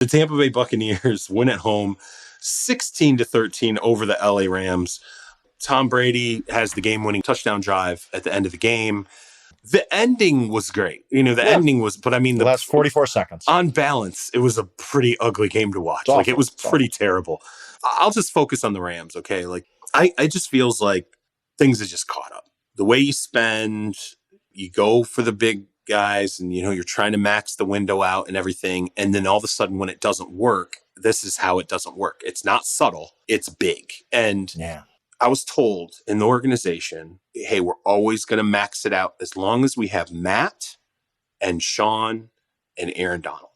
The Tampa Bay Buccaneers win at home 16-13 over the LA Rams. Tom Brady has the game-winning touchdown drive at the end of the game. The ending was great. Ending was, but I mean, the last 44 seconds. On balance, it was a pretty ugly game to watch. Like, it was pretty terrible. I'll just focus on the Rams, okay? Like, I just feels like things have just caught up. The way you spend, you go for the big guys and, you're trying to max the window out and everything. And then all of a sudden, when it doesn't work, this is how it doesn't work. It's not subtle. It's big. And I was told in the organization, hey, we're always going to max it out as long as we have Matt and Sean and Aaron Donald.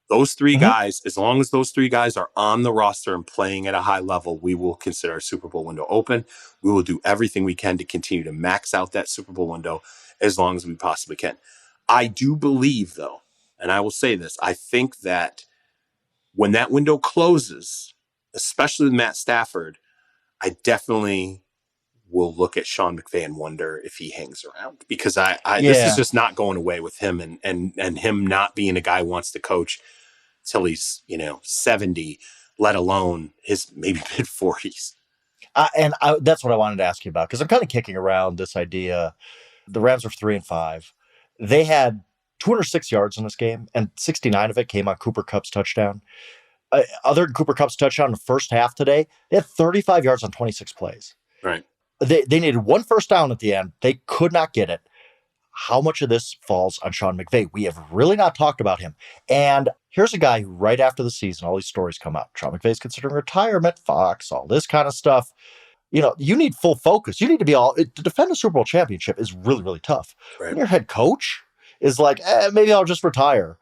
Those three guys, as long as those three guys are on the roster and playing at a high level, we will consider our Super Bowl window open. We will do everything we can to continue to max out that Super Bowl window as long as we possibly can. I do believe, though, and I will say this, I think that when that window closes, especially with Matt Stafford, I definitely will look at Sean McVay and wonder if he hangs around, because this is just not going away with him, and him not being a guy who wants to coach till he's 70, let alone his maybe mid 40s. That's what I wanted to ask you about, because I'm kind of kicking around this idea. The Rams are 3-5. They had 206 yards in this game, and 69 of it came on Cooper Kupp's touchdown. Other than Cooper Kupp's touchdown in the first half today, they had 35 yards on 26 plays. Right. They needed one first down at the end. They could not get it. How much of this falls on Sean McVay? We have really not talked about him. And here's a guy who, right after the season, all these stories come out. Sean McVay's considering retirement, Fox, all this kind of stuff. You need full focus. You need to be to defend a Super Bowl championship is really, really tough. Right. When your head coach is like, maybe I'll just retire.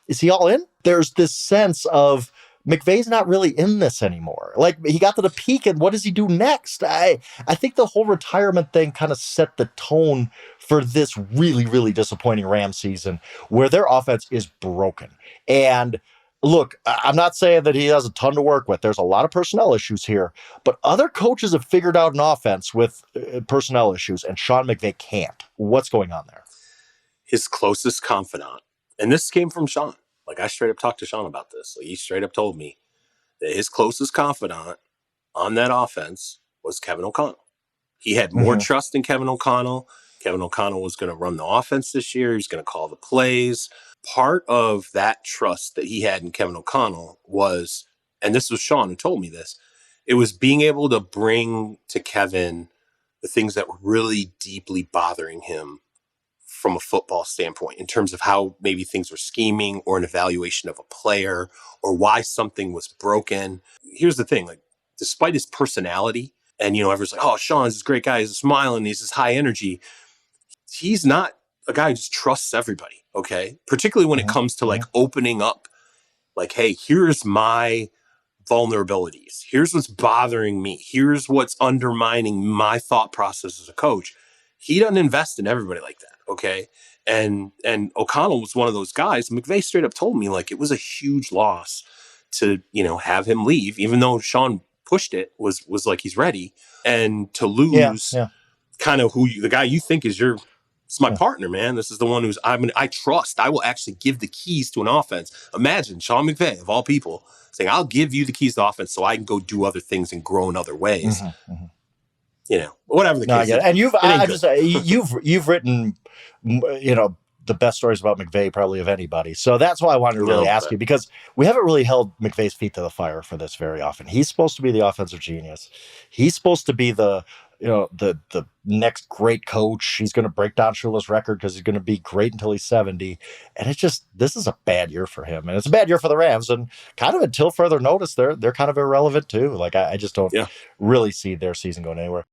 Is he all in? There's this sense of McVay's not really in this anymore. Like, he got to the peak, and what does he do next? I think the whole retirement thing kind of set the tone for this really, really disappointing Rams season, where their offense is broken. And look, I'm not saying that he has a ton to work with. There's a lot of personnel issues here, but other coaches have figured out an offense with personnel issues, and Sean McVay can't. What's going on there? His closest confidant, and this came from Sean. Like, I straight up talked to Sean about this. Like, he straight up told me that his closest confidant on that offense was Kevin O'Connell. He had more trust in Kevin O'Connell. Kevin O'Connell was going to run the offense this year. He was going to call the plays. Part of that trust that he had in Kevin O'Connell was, and this was Sean who told me this, it was being able to bring to Kevin the things that were really deeply bothering him from a football standpoint, in terms of how maybe things were scheming, or an evaluation of a player, or why something was broken. Here's the thing, like, despite his personality, and, everyone's like, oh, Sean's this great guy, he's smiling, he's this high energy. He's not a guy who just trusts everybody, okay? Particularly when it comes to, like, opening up, like, hey, here's my vulnerabilities. Here's what's bothering me. Here's what's undermining my thought process as a coach. He doesn't invest in everybody like that. Okay. And O'Connell was one of those guys. McVay straight up told me, like, it was a huge loss to, have him leave, even though Sean pushed it, was like, he's ready. And to lose kind of the guy you think is it's my partner, man. This is the one I trust. I will actually give the keys to an offense. Imagine Sean McVay, of all people, saying, I'll give you the keys to offense so I can go do other things and grow in other ways. Whatever the case. And you've written, the best stories about McVay probably of anybody. So that's why I wanted to really ask you, because we haven't really held McVay's feet to the fire for this very often. He's supposed to be the offensive genius. He's supposed to be the next great coach. He's going to break down Shula's record because he's going to be great until he's 70. And this is a bad year for him. And it's a bad year for the Rams. And kind of until further notice, they're kind of irrelevant too. Like, I just don't really see their season going anywhere.